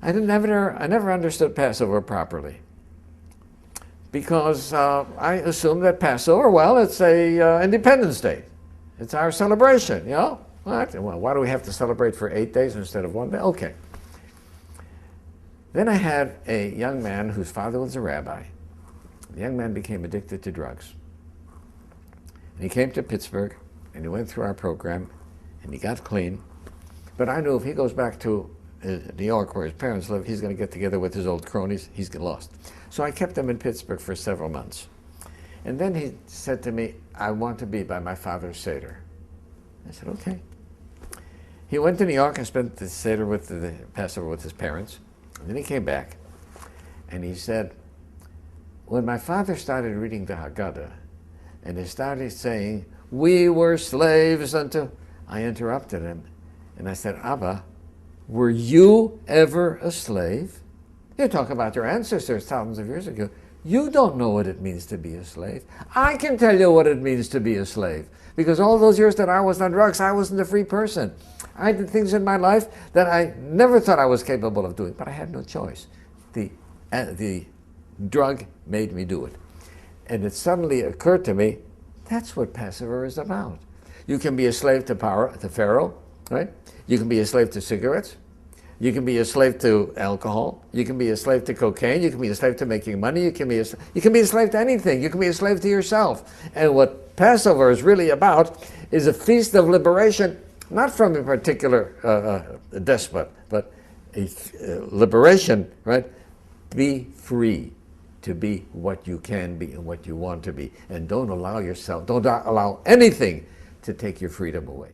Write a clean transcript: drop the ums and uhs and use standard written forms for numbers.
I never understood Passover properly, because I assumed that Passover, well, it's a Independence Day. It's our celebration, you know? What? Well, why do we have to celebrate for 8 days instead of 1 day? Okay. Then I had a young man whose father was a rabbi. The young man became addicted to drugs. And he came to Pittsburgh, and he went through our program, and he got clean. But I knew if he goes back to New York, where his parents live, he's going to get together with his old cronies. He's get lost. So I kept him in Pittsburgh for several months. And then he said to me, I want to be by my father's Seder. I said, okay. He went to New York and spent the Seder with the Passover with his parents. And then he came back, and he said, when my father started reading the Haggadah, and he started saying, we were slaves unto... I interrupted him, and I said, Abba, were you ever a slave? You talk about your ancestors thousands of years ago. You don't know what it means to be a slave. I can tell you what it means to be a slave, because all those years that I was on drugs, I wasn't a free person. I did things in my life that I never thought I was capable of doing, but I had no choice. The drug made me do it. And it suddenly occurred to me, that's what Passover is about. You can be a slave to Pharaoh, right? You can be a slave to cigarettes. You can be a slave to alcohol. You can be a slave to cocaine. You can be a slave to making money. You can be a slave to anything. You can be a slave to yourself. And what Passover is really about is a feast of liberation, not from a particular despot, but a liberation, right? Be free to be what you can be and what you want to be. And don't allow anything to take your freedom away.